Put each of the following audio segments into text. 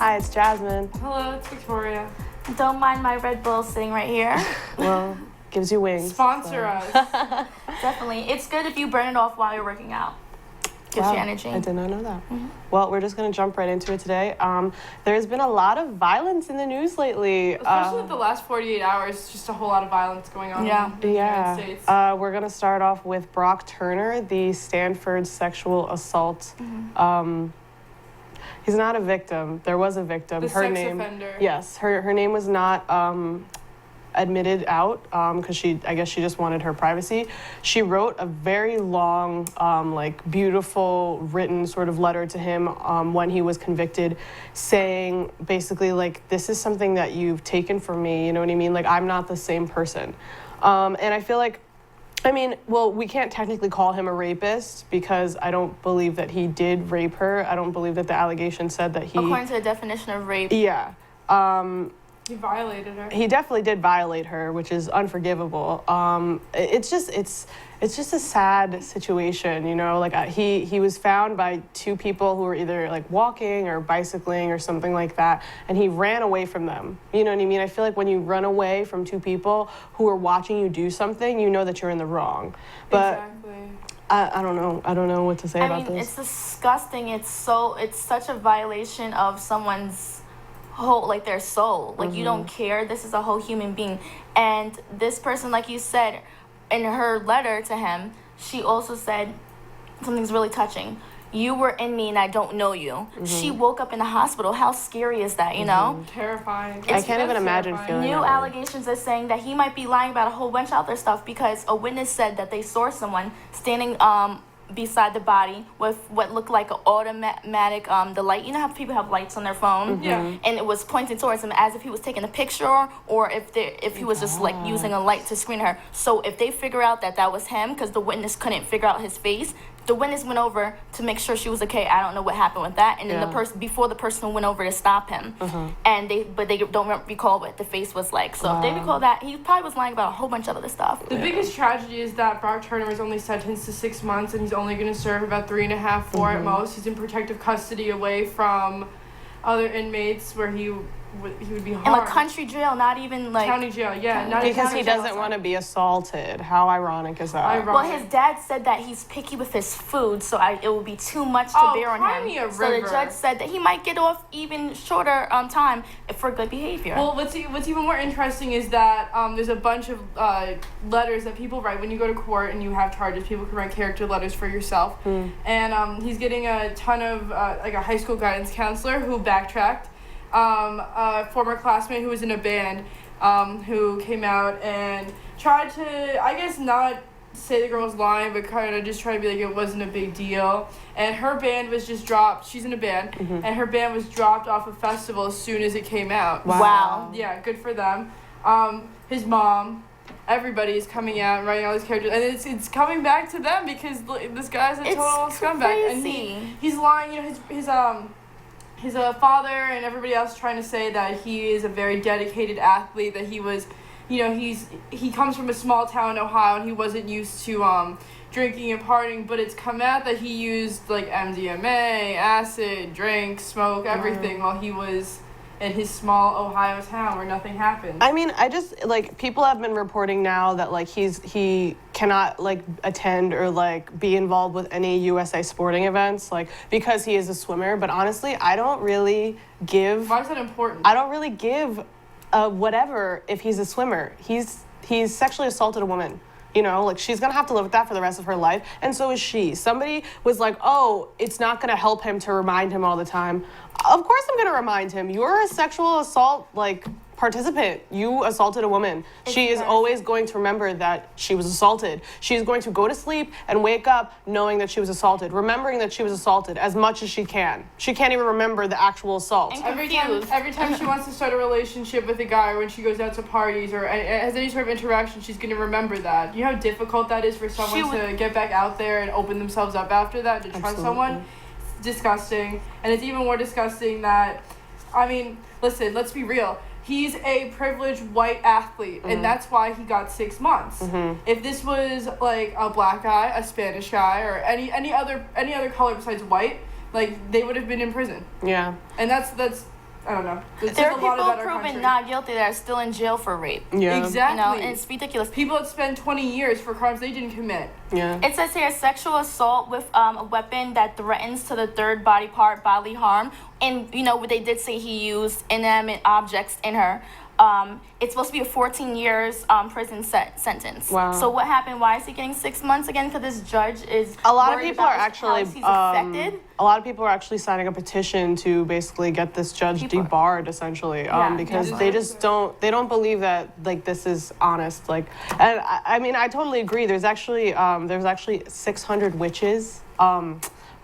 Hi, it's Jasmine. Hello, it's Victoria. Don't mind my Red Bull sitting right here. Well, gives you wings. Sponsor us. Definitely. It's good if you burn it off while you're working out. Gives you energy. I did not know that. Mm-hmm. Well, we're just going to jump right into it today. There's been a lot of violence in the news lately. Especially the last 48 hours, just a whole lot of violence going on in the United States. We're going to start off with Brock Turner, the Stanford sexual assault. Mm-hmm. He's not a victim. There was a victim. The sex offender. Yes, her name was not admitted out because I guess she just wanted her privacy. She wrote a very long, beautiful written sort of letter to him when he was convicted, saying basically this is something that you've taken from me. You know what I mean? I'm not the same person, and I feel we can't technically call him a rapist because I don't believe that he did rape her. I don't believe that the allegation said that he... According to the definition of rape. Yeah. He violated her. He definitely did violate her, which is unforgivable. It's just a sad situation, you know. He was found by two people who were either walking or bicycling or something like that, and he ran away from them. You know what I mean? I feel like when you run away from two people who are watching you do something, you know that you're in the wrong. But exactly. I don't know. I don't know what to say about this. It's disgusting. It's such a violation of someone's whole, their soul. You don't care. This is a whole human being. And this person, like you said, in her letter to him, she also said something's really touching. You were in me and I don't know you. Mm-hmm. She woke up in the hospital. How scary is that, you know? Terrifying. I can't even imagine feeling New that way. Allegations are saying that he might be lying about a whole bunch of other stuff because a witness said that they saw someone standing beside the body with what looked like an automatic the light. You know how people have lights on their phone? Mm-hmm. Yeah. And it was pointing towards him as if he was taking a picture or if he was just using a light to screen her. So if they figure out that was him, because the witness couldn't figure out his face, the witness went over to make sure she was okay. I don't know what happened with that. And then before the person went over to stop him, and they don't recall what the face was like. So if they recall that, he probably was lying about a whole bunch of other stuff. The biggest tragedy is that Brock Turner was only sentenced to 6 months, and he's only going to serve about 3.5, 4 at most. He's in protective custody away from other inmates where he would be harmed. In country jail, not even county jail, yeah. Not because he doesn't want to be assaulted. How ironic is that? Ironic. Well, his dad said that he's picky with his food, so it will be too much to bear on him. So the judge said that he might get off even shorter time for good behavior. Well, what's even more interesting is that there's a bunch of letters that people write when you go to court and you have charges. People can write character letters for yourself. And he's getting a ton of a high school guidance counselor who backtracked. A former classmate who was in a band who came out and tried to, I guess, not say the girl was lying, but kind of just try to be it wasn't a big deal. And her band was just dropped. She's in a band, and her band was dropped off a festival as soon as it came out. Wow. Yeah, good for them. His mom, everybody is coming out and writing all these characters, and it's coming back to them because this guy's a total scumbag. Crazy. And he's lying. You know, his father and everybody else trying to say that he is a very dedicated athlete, that he was, he comes from a small town in Ohio and he wasn't used to drinking and partying, but it's come out that he used MDMA, acid, drink, smoke, everything while he was in his small Ohio town where nothing happened. I mean, I just, people have been reporting now that, he cannot, attend or, be involved with any USA sporting events, because he is a swimmer. But honestly, I don't really give... Why is that important? I don't really give whatever if he's a swimmer. He's sexually assaulted a woman. You know, she's going to have to live with that for the rest of her life, and so is she. Somebody was it's not going to help him to remind him all the time. Of course I'm going to remind him. You're a sexual assault, participant. You assaulted a woman. She is always going to remember that she was assaulted. She's going to go to sleep and wake up knowing that she was assaulted, remembering that she was assaulted as much as she can. She can't even remember the actual assault. Every time she wants to start a relationship with a guy, or when she goes out to parties or has any sort of interaction, she's going to remember that. You know how difficult that is for someone to get back out there and open themselves up after that, to trust someone? It's disgusting. And it's even more disgusting that, listen, let's be real. He's a privileged white athlete, and that's why he got 6 months. If this was a black guy, a Spanish guy, or any other color besides white, they would have been in prison. Yeah. And that's I don't know. There's There a are lot of people better proven countries. not guilty that are still in jail for rape. Yeah. Exactly. You know, and it's ridiculous. People that spend 20 years for crimes they didn't commit. Yeah. It says here sexual assault with a weapon that threatens to the third body part bodily harm. And, you know, they did say he used inanimate objects in her. It's supposed to be a 14 years prison sentence. Wow. So what happened? Why is he getting 6 months again? Because this judge is A lot of worried people are about actually how he's affected. a lot of people are actually signing a petition to basically get this judge People- debarred essentially Yeah, because yeah. they just don't believe that like this is honest, like, and I mean I totally agree. There's actually 600 witches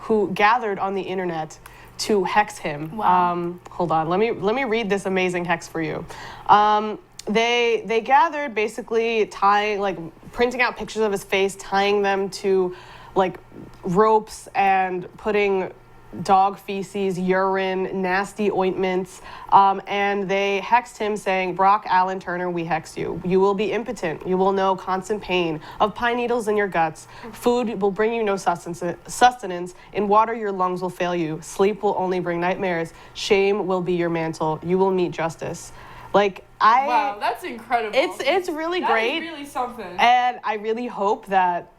who gathered on the internet to hex him. Wow. Hold on, let me read this amazing hex for you. They gathered basically printing out pictures of his face, tying them to like ropes and putting dog feces, urine, nasty ointments, and they hexed him saying, Brock Allen Turner, we hex you. You will be impotent. You will know constant pain of pine needles in your guts. Food will bring you no sustenance. In water, your lungs will fail you. Sleep will only bring nightmares. Shame will be your mantle. You will meet justice. Like, Wow, that's incredible. it's really That great. is really something. And I really hope that,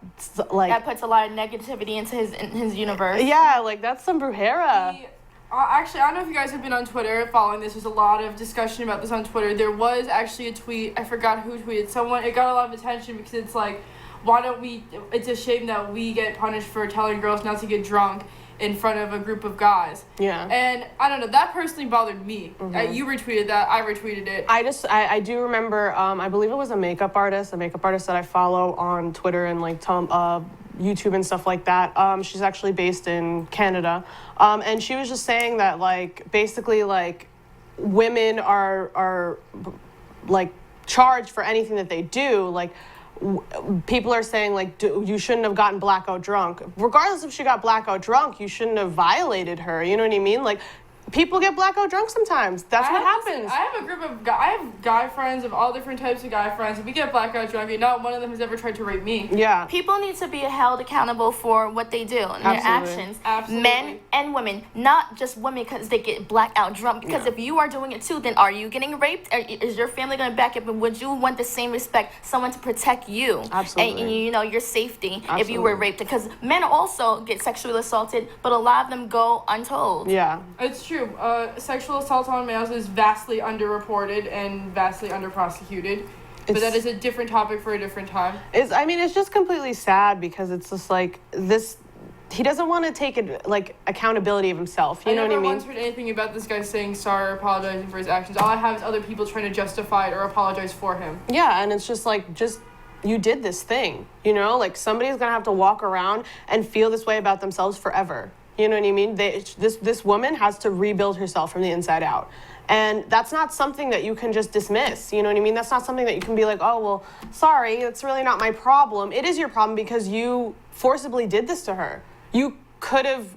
like, That puts a lot of negativity into his universe. yeah, like, that's some brujeria. Actually, I don't know if you guys have been on Twitter following this. There's a lot of discussion about this on Twitter. There was actually a tweet. I forgot who tweeted. It got a lot of attention because it's like, why don't we? It's a shame that we get punished for telling girls not to get drunk in front of a group of guys. Yeah. And I don't know. That personally bothered me. You retweeted that. I retweeted it. I do remember, I believe it was a makeup artist that I follow on Twitter and like YouTube and stuff like that. She's actually based in Canada. And she was just saying that like, basically like women are like charged for anything that they do. Like people are saying like you shouldn't have gotten blackout drunk. Regardless if she got blackout drunk, you shouldn't have violated her. You know what I mean? Like people get blackout drunk sometimes. That's what happens. I have a group of I have guy friends of all different types of guy friends. If we get blackout drunk, not one of them has ever tried to rape me. Yeah. People need to be held accountable for what they do and their Absolutely. actions. Absolutely. Men and women, not just women because they get blackout drunk. Because if you are doing it too, then are you getting raped? Is your family going to back up? And would you want the same respect, someone to protect you? Absolutely. And you know, your safety if you Absolutely. were raped. Because men also get sexually assaulted, but a lot of them go untold. Yeah. It's true. Sexual assault on males is vastly underreported and vastly underprosecuted. But that is a different topic for a different time. It's just completely sad because it's just like this. He doesn't want to take it like accountability of himself. You know what I never mean? once heard anything about this guy saying sorry or apologizing for his actions. All I have is other people trying to justify it or apologize for him. Yeah, and it's just like you did this thing. You know, like somebody's gonna have to walk around and feel this way about themselves forever. You know what I mean? This woman has to rebuild herself from the inside out. And that's not something that you can just dismiss. You know what I mean? That's not something that you can be like, oh, well, sorry, it's really not my problem. It is your problem because you forcibly did this to her. You could have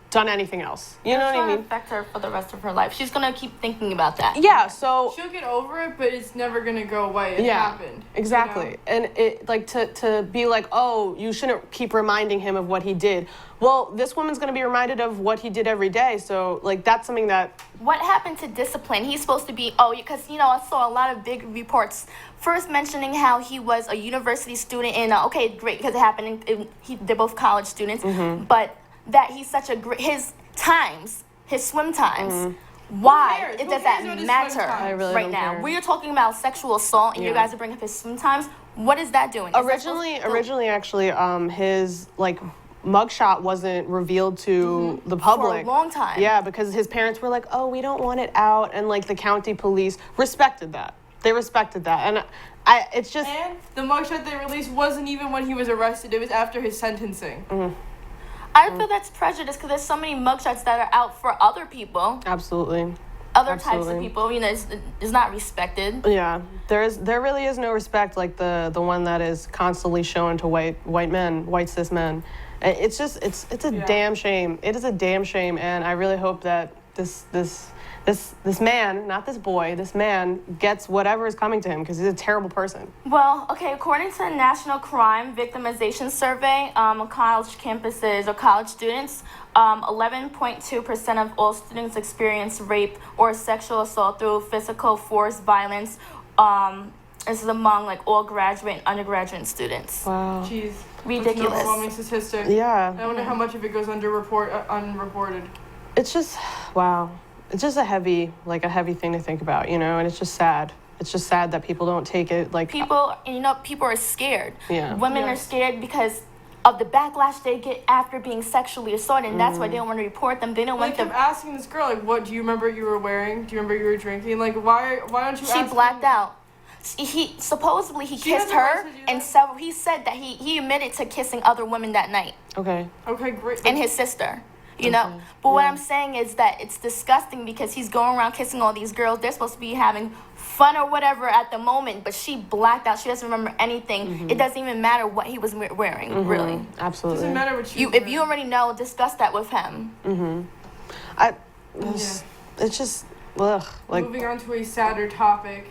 done anything else. You know what I mean? Affect her for the rest of her life. She's gonna keep thinking about that. Yeah, so She'll get over it, but it's never gonna go away. It happened. Exactly. You know? And it like to be like, oh, you shouldn't keep reminding him of what he did. Well, this woman's gonna be reminded of what he did every day. So like that's something that What happened to discipline? He's supposed to be, because, I saw a lot of big reports. First mentioning how he was a university student, and okay, great, because it happened, they're both college students, but that he's such a great, his swim times, why Who does cares that about his matter swim times? I really right don't now? care. We're talking about sexual assault, and you Yeah. guys are bringing up his swim times. What is that doing? Is that originally actually his like mugshot wasn't revealed to the public for a long time? Yeah, because his parents were like, oh, we don't want it out, and like the county police respected that. They respected that, and it's just And the mugshot they released wasn't even when he was arrested. It was after his sentencing. I feel that's prejudice because there's so many mugshots that are out for other people, absolutely. other types of Absolutely. people. It's not respected. Yeah, there really is no respect like the one that is constantly shown to white cis men. It's a Yeah. damn shame. It is a damn shame, and I really hope that this this man, not this boy, this man gets whatever is coming to him because he's a terrible person. Well, okay, according to the National Crime Victimization Survey, on college campuses or college students, 11.2% of all students experience rape or sexual assault through physical force violence. This is among like all graduate and undergraduate students. Wow. Jeez. Ridiculous. That's an overwhelming statistic. Yeah. I wonder how much of it goes unreported. It's just, wow. It's just a heavy thing to think about, you know, and it's just sad. It's just sad that people don't take it like... People are scared. Yeah. Women are scared because of the backlash they get after being sexually assaulted, and that's why they don't want to report them. They don't want them. them... asking this girl, like, what do you remember you were wearing? Do you remember you were drinking? Like, why don't you She blacked out. He supposedly kissed her, and he said that he admitted to kissing other women that night. Okay. Okay, great. And his sister. You know, but what I'm saying is that it's disgusting because he's going around kissing all these girls. They're supposed to be having fun or whatever at the moment, but she blacked out. She doesn't remember anything. It doesn't even matter what he was wearing, really. Absolutely. Doesn't matter what If you already know, discuss that with him. It's just, ugh. Like, moving on to a sadder topic.